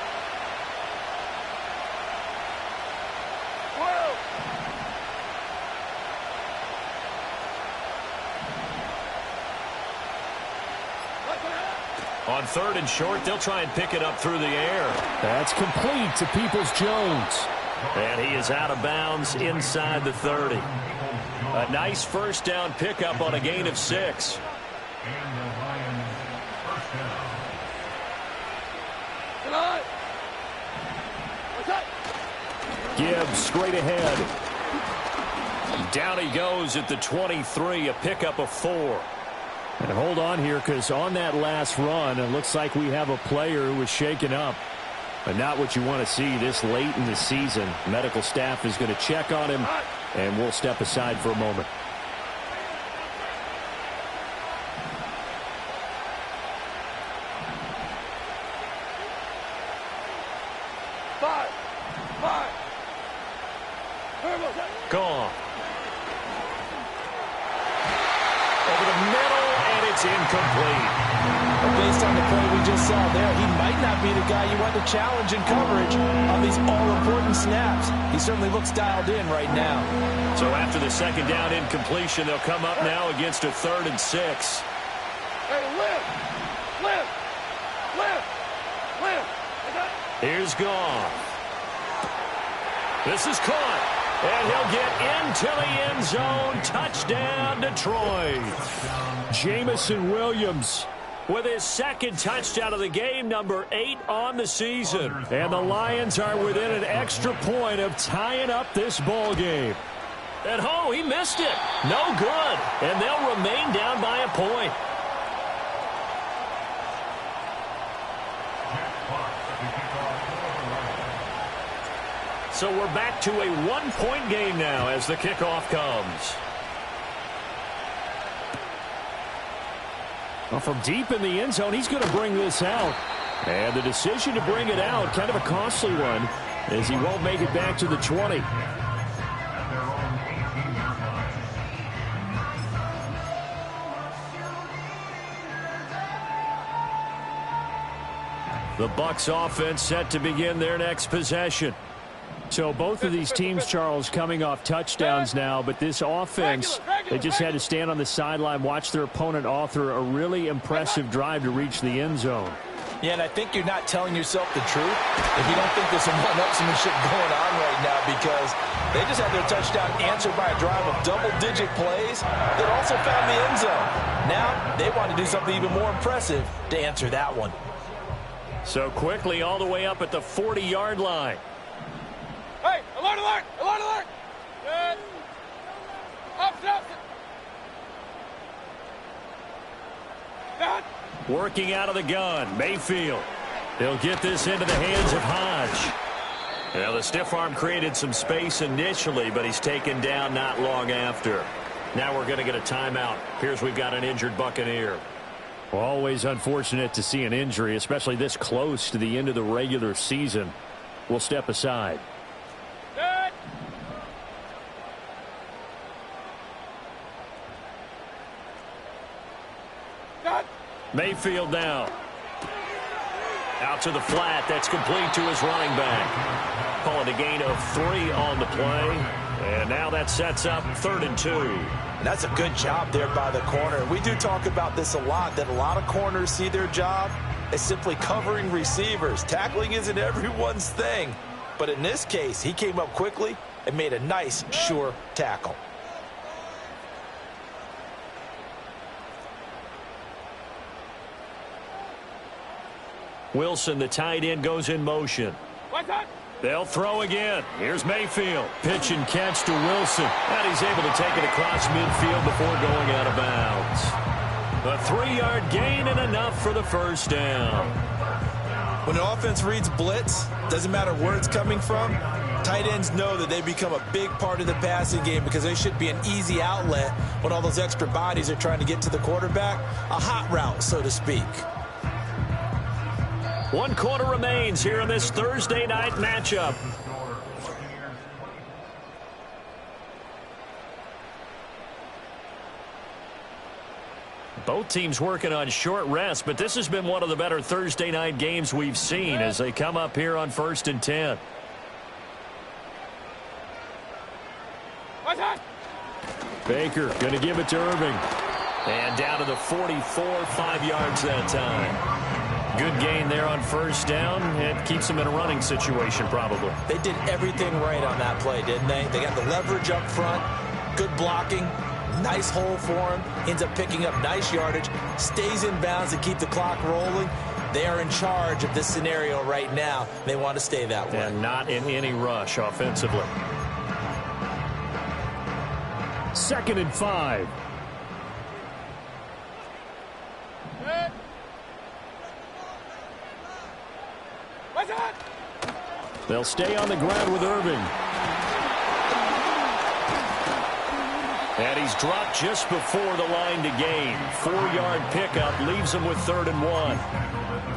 On 3rd and short, they'll try and pick it up through the air. That's complete to Peoples-Jones. And he is out of bounds inside the 30. A nice first down pickup on a gain of 6. Gibbs straight ahead. Down he goes at the 23, a pickup of 4. And hold on here, because on that last run, it looks like we have a player who was shaken up. But not what you want to see this late in the season. Medical staff is going to check on him, and we'll step aside for a moment. Gone. Over the middle, and it's incomplete. Well, based on the play we just saw there, he might not be the guy you want to challenge in coverage on these all-important snaps. He certainly looks dialed in right now. So after the second down incompletion, they'll come up now against a 3rd and 6. Hey, live! Here's Goff. This is caught. And he'll get into the end zone. Touchdown, Detroit. Jameson Williams with his second touchdown of the game, number 8 on the season. And the Lions are within an extra point of tying up this ball game. And he missed it. No good. And they'll remain down by a point. So we're back to a 1-point game now as the kickoff comes. Well, from deep in the end zone, he's going to bring this out. And the decision to bring it out, kind of a costly one, as he won't make it back to the 20. The Bucs offense set to begin their next possession. So both of these teams, Charles, coming off touchdowns now, but this offense, they just had to stand on the sideline, watch their opponent author a really impressive drive to reach the end zone. Yeah, and I think you're not telling yourself the truth if you don't think there's some one-upsmanship going on right now, because they just had their touchdown answered by a drive of double-digit plays that also found the end zone. Now they want to do something even more impressive to answer that one. So quickly all the way up at the 40-yard line. Hey, alert, alert, alert, alert! Good. Up. Down. Working out of the gun, Mayfield. He'll get this into the hands of Hodge. Well, the stiff arm created some space initially, but he's taken down not long after. Now we're going to get a timeout. Here's we've got an injured Buccaneer. Well, always unfortunate to see an injury, especially this close to the end of the regular season. We'll step aside. Good. Good. Mayfield now. Out to the flat. That's complete to his running back. Calling a gain of 3 on the play. And now that sets up 3rd and 2. And that's a good job there by the corner. We do talk about this a lot, that a lot of corners see their job as simply covering receivers. Tackling isn't everyone's thing. But in this case, he came up quickly and made a nice, sure tackle. Wilson, the tight end, goes in motion. They'll throw again. Here's Mayfield. Pitch and catch to Wilson. And he's able to take it across midfield before going out of bounds. A 3-yard gain and enough for the first down. When an offense reads blitz, doesn't matter where it's coming from, tight ends know that they become a big part of the passing game because they should be an easy outlet when all those extra bodies are trying to get to the quarterback. A hot route, so to speak. 1 quarter remains here in this Thursday night matchup. Both teams working on short rest, but this has been one of the better Thursday night games we've seen as they come up here on 1st and 10. Baker going to give it to Irving. And down to the 44, 5 yards that time. good gain there on first down. It keeps them in a running situation probably. They did everything right on that play, didn't they? They got the leverage up front, good blocking, nice hole for him, ends up picking up nice yardage, stays in bounds to keep the clock rolling. They are in charge of this scenario right now. They want to stay that way. And not in any rush offensively. 2nd and 5. They'll stay on the ground with Irving. And he's dropped just before the line to gain. 4-yard pickup leaves him with 3rd and 1.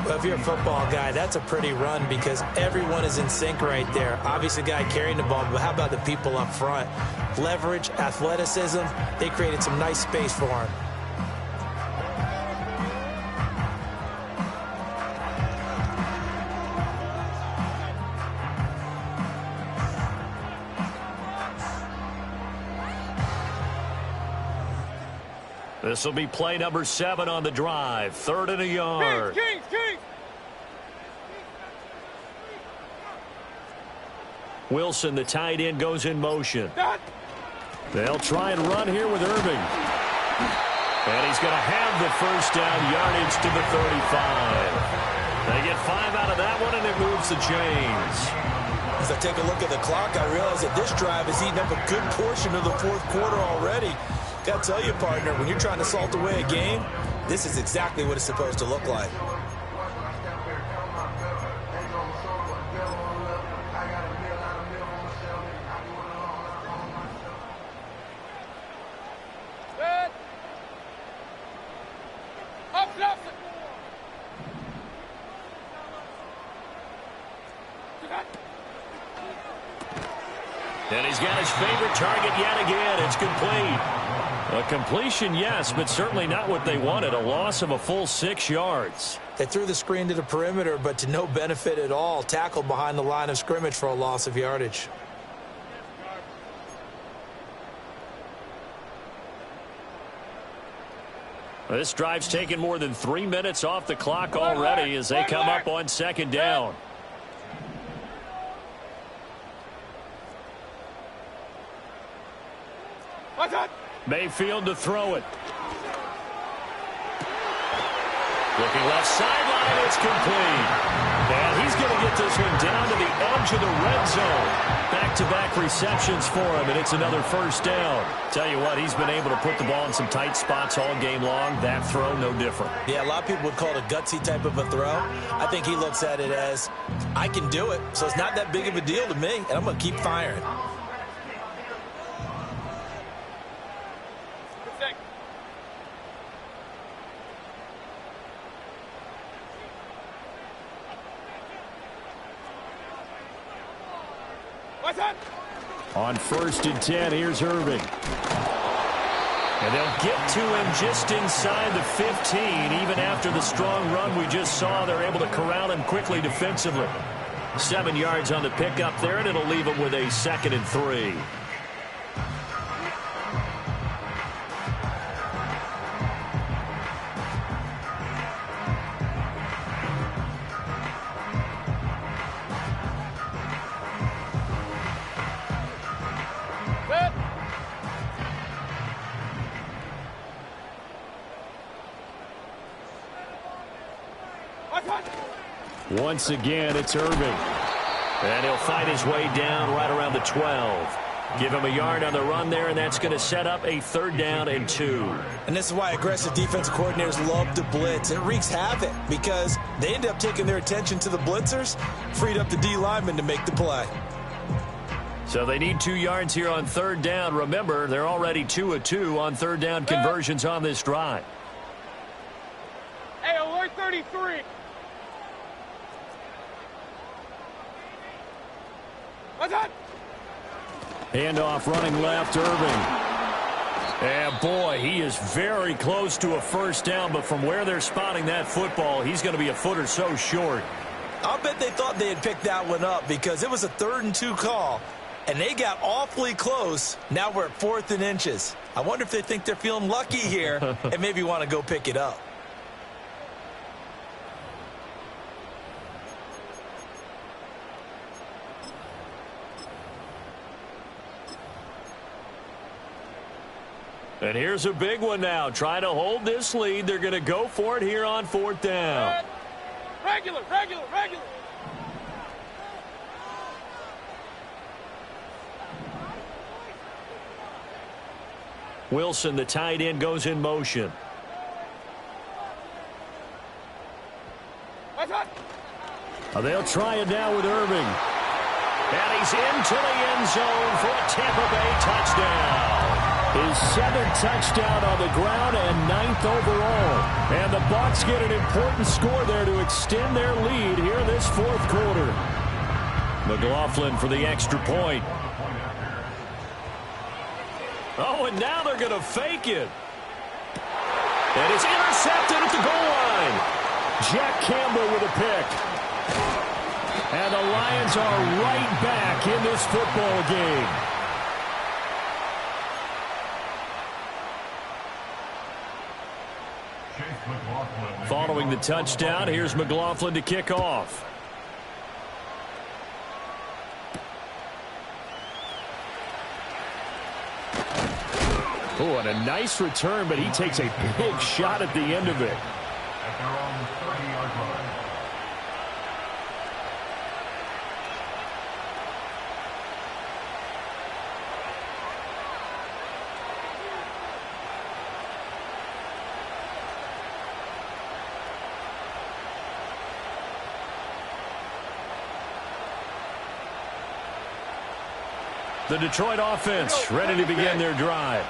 Well, if you're a football guy, that's a pretty run because everyone is in sync right there. Obviously, the guy carrying the ball, but how about the people up front? Leverage, athleticism, they created some nice space for him. This will be play number 7 on the drive. 3rd and a yard. Kings. Wilson, the tight end, goes in motion. They'll try and run here with Irving. And he's going to have the first down, yardage to the 35. They get 5 out of that one, and it moves the chains. As I take a look at the clock, I realize that this drive has eaten up a good portion of the 4th quarter already. Got to tell you, partner, when you're trying to salt away a game, this is exactly what it's supposed to look like. And he's got his favorite target yet again. It's complete. A completion, yes, but certainly not what they wanted. A loss of a full 6 yards. They threw the screen to the perimeter, but to no benefit at all. Tackled behind the line of scrimmage for a loss of yardage. This drive's taken more than 3 minutes off the clock already as they come up on 2nd down. Mayfield to throw it. Looking left sideline, it's complete. And he's going to get this one down to the edge of the red zone. Back-to-back receptions for him, and it's another first down. Tell you what, he's been able to put the ball in some tight spots all game long. That throw, no different. Yeah, a lot of people would call it a gutsy type of a throw. I think he looks at it as, I can do it, so it's not that big of a deal to me, and I'm going to keep firing. On 1st and 10, here's Irving. And they'll get to him just inside the 15. Even after the strong run we just saw, they're able to corral him quickly defensively. 7 yards on the pickup there, and it'll leave him with a 2nd and 3. Once again, it's Irving. And he'll fight his way down right around the 12. Give him a yard on the run there, and that's going to set up a 3rd down and 2. And this is why aggressive defensive coordinators love to blitz. It wreaks havoc because they end up taking their attention to the blitzers, freed up the D lineman to make the play. So they need 2 yards here on 3rd down. Remember, they're already 2 of 2 on 3rd down conversions on this drive. Hey, alert 33. Handoff running left, Irving. And boy, he is very close to a first down, but from where they're spotting that football, he's going to be a foot or so short. I'll bet they thought they had picked that one up because it was a 3rd and 2 call, and they got awfully close. Now we're at 4th and inches. I wonder if they think they're feeling lucky here and maybe want to go pick it up. And here's a big one now. Trying to hold this lead. They're going to go for it here on 4th down. Regular. Wilson, the tight end, goes in motion. They'll try it now with Irving. And he's into the end zone for a Tampa Bay touchdown. His 7th touchdown on the ground and 9th overall. And the Bucs get an important score there to extend their lead here in this 4th quarter. McLaughlin for the extra point. Oh, and now they're going to fake it. And it's intercepted at the goal line. Jack Campbell with a pick. And the Lions are right back in this football game. Following the touchdown, here's McLaughlin to kick off. Oh, and a nice return, but he takes a big shot at the end of it. At their own 30-yard line. The Detroit offense ready to begin their drive.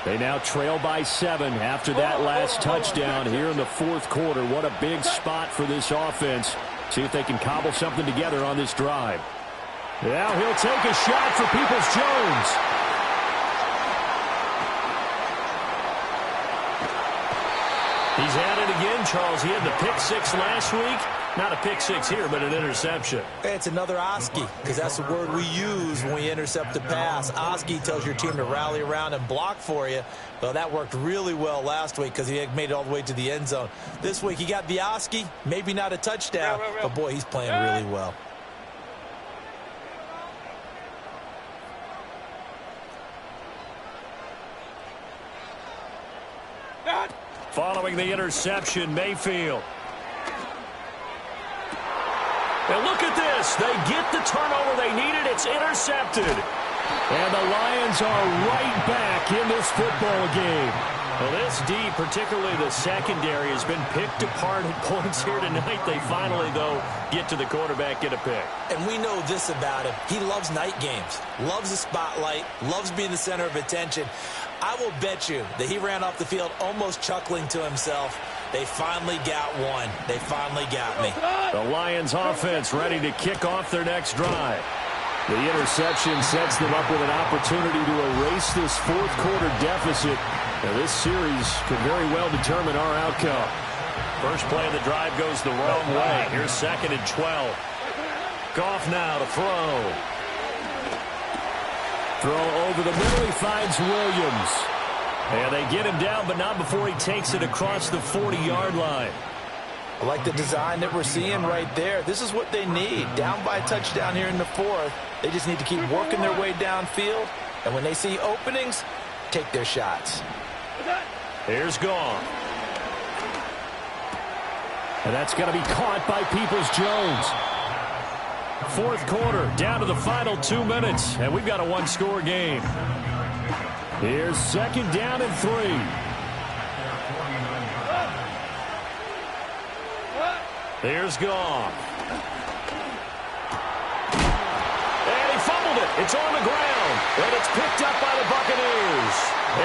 They now trail by 7 after that last touchdown here in the 4th quarter. What a big spot for this offense. See if they can cobble something together on this drive. Now he'll take a shot for Peoples-Jones. He's at it again, Charles. He had the pick 6 last week. Not a pick 6 here, but an interception. It's another Oski, because that's the word we use when we intercept a pass. Oski tells your team to rally around and block for you. Well, that worked really well last week because he made it all the way to the end zone. This week he got the Oski, maybe not a touchdown, but boy, he's playing really well. Following the interception, Mayfield. And look at this. They get the turnover they needed. It's intercepted. And the Lions are right back in this football game. Well, this D, particularly the secondary, has been picked apart at points here tonight. They finally, though, get to the quarterback, get a pick. And we know this about him. He loves night games, loves the spotlight, loves being the center of attention. I will bet you that he ran off the field almost chuckling to himself. They finally got one. They finally got me. The Lions offense ready to kick off their next drive. The interception sets them up with an opportunity to erase this 4th quarter deficit. Now, this series could very well determine our outcome. First play of the drive goes the wrong way. Here's 2nd and 12. Goff now to throw. Throw over the middle. He finds Williams. And they get him down, but not before he takes it across the 40-yard line. I like the design that we're seeing right there. This is what they need. Down by a touchdown here in the 4th. They just need to keep working their way downfield. And when they see openings, take their shots. Here's Goff. And that's going to be caught by Peoples-Jones. 4th quarter, down to the final 2 minutes. And we've got a one-score game. Here's 2nd down and 3. Here's Goff. And he fumbled it. It's on the ground. And it's picked up by the Buccaneers.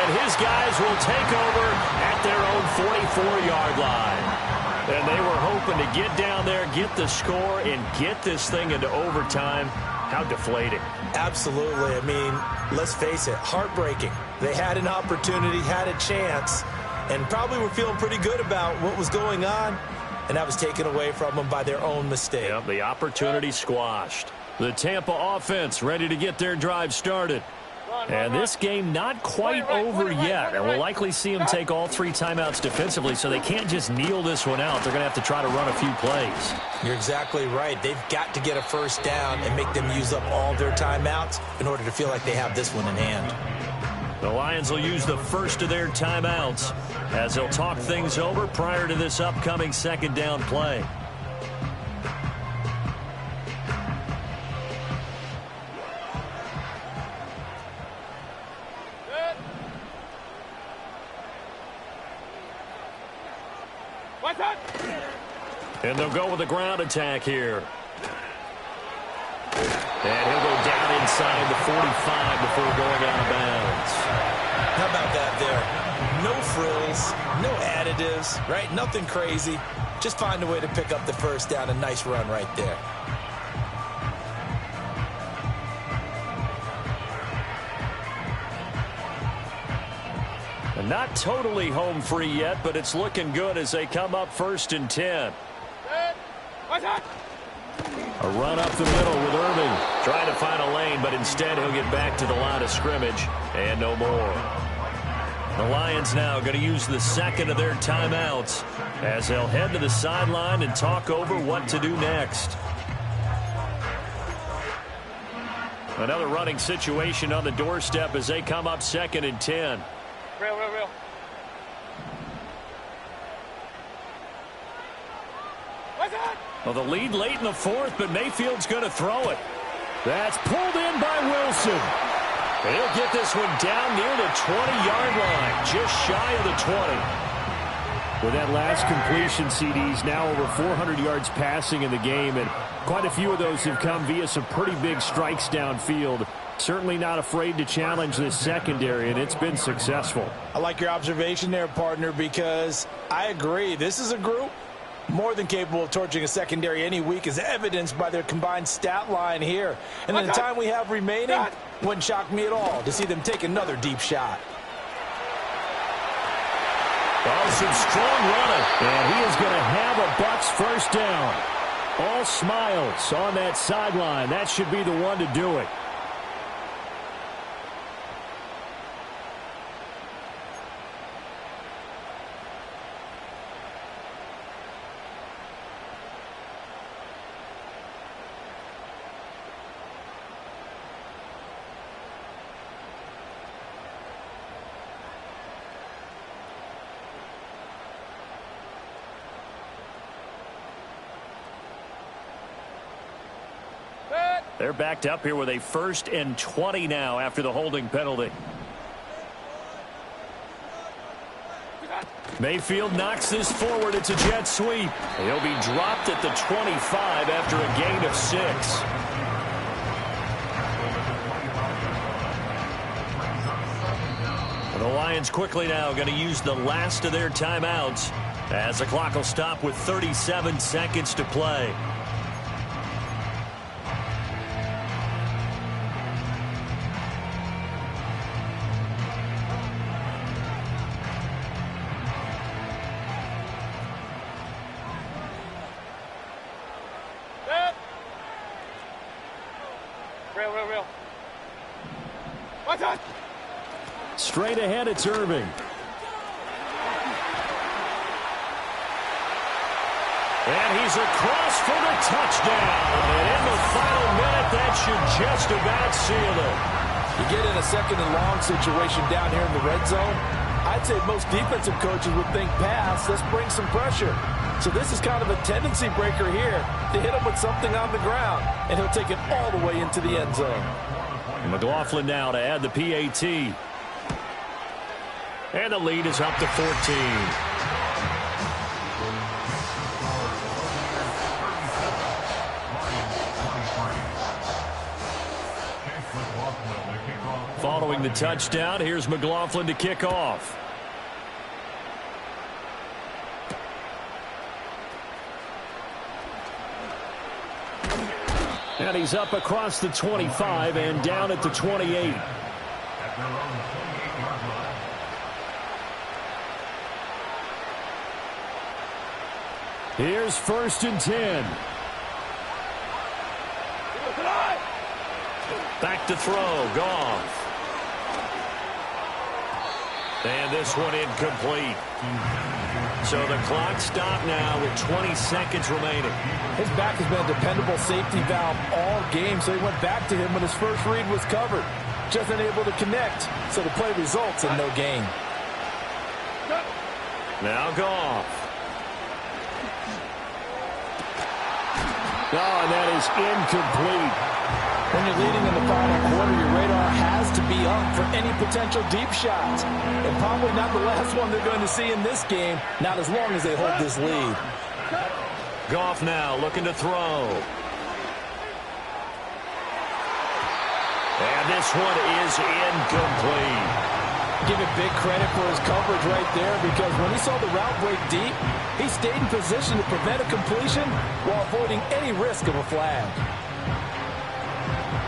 And his guys will take over at their own 44-yard line. And they were hoping to get down there, get the score, and get this thing into overtime. How deflating. Absolutely. I mean, let's face it, heartbreaking. They had an opportunity, had a chance, and probably were feeling pretty good about what was going on, and that was taken away from them by their own mistake. Yep, the opportunity squashed. The Tampa offense ready to get their drive started. And this game not quite over yet. And we'll likely see them take all 3 timeouts defensively, so they can't just kneel this one out. They're going to have to try to run a few plays. You're exactly right. They've got to get a first down and make them use up all their timeouts in order to feel like they have this one in hand. The Lions will use the first of their timeouts as they'll talk things over prior to this upcoming second down play. And they'll go with the ground attack here. And he'll go down inside the 45 before going out of bounds. How about that there? No frills, no additives, right? Nothing crazy. Just find a way to pick up the first down. A nice run right there. And not totally home free yet, but it's looking good as they come up 1st and 10. A run up the middle with Irving. Trying to find a lane, but instead he'll get back to the line of scrimmage. And no more. The Lions now going to use the second of their timeouts as they'll head to the sideline and talk over what to do next. Another running situation on the doorstep as they come up 2nd and 10. Real. Well, the lead late in the 4th, but Mayfield's going to throw it. That's pulled in by Wilson. And he'll get this one down near the 20-yard line, just shy of the 20. With that last completion, CD's now over 400 yards passing in the game, and quite a few of those have come via some pretty big strikes downfield. Certainly not afraid to challenge this secondary, and it's been successful. I like your observation there, partner, because I agree. This is a group more than capable of torching a secondary any week, as evidenced by their combined stat line here. And in the time we have remaining, wouldn't shock me at all to see them take another deep shot. Oh, some strong running. And he is going to have a Bucs first down. All smiles on that sideline. That should be the one to do it. They're backed up here with a 1st and 20 now after the holding penalty. Mayfield knocks this forward. It's a jet sweep. He'll be dropped at the 25 after a gain of 6. The Lions quickly now going to use the last of their timeouts as the clock will stop with 37 seconds to play. Real. What's that? Straight ahead, it's Irving. And he's across for the touchdown. And in the final minute, that should just about seal it. You get in a 2nd and long situation down here in the red zone, I'd say most defensive coaches would think pass. Let's bring some pressure. So this is kind of a tendency breaker here to hit him with something on the ground, and he'll take it all the way into the end zone. McLaughlin now to add the PAT. And the lead is up to 14. Following the touchdown, here's McLaughlin to kick off. And he's up across the 25 and down at the 28. Here's 1st and 10. Back to throw, Goff. And this one incomplete. So the clock stopped now with 20 seconds remaining. His back has been a dependable safety valve all game, so he went back to him when his first read was covered. just unable to connect, so the play results in no gain. Now Goff. Oh, and that is incomplete. When you're leading in the final quarter, your radar has to be up for any potential deep shots. And probably not the last one they're going to see in this game, not as long as they hold this lead. Goff now looking to throw. And this one is incomplete. Give him big credit for his coverage right there, because when he saw the route break deep, he stayed in position to prevent a completion while avoiding any risk of a flag.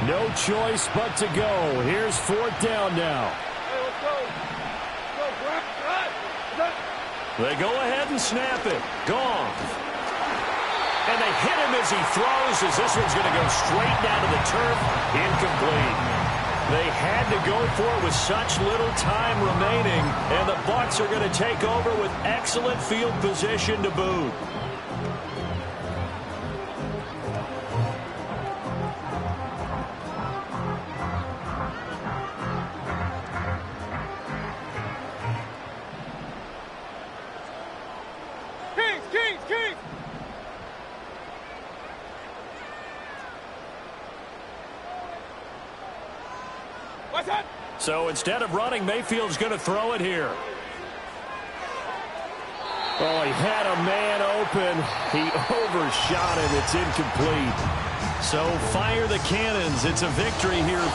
No choice but to go. Here's fourth down now. Hey, let's go. They go ahead and snap it. Goff. And they hit him as he throws, as this one's going to go straight down to the turf. Incomplete. They had to go for it with such little time remaining, and the Bucs are going to take over with excellent field position to boot. Kings! What's that? So instead of running, Mayfield's going to throw it here. Oh, he had a man open. He overshot him. It's incomplete. So fire the cannons. It's a victory here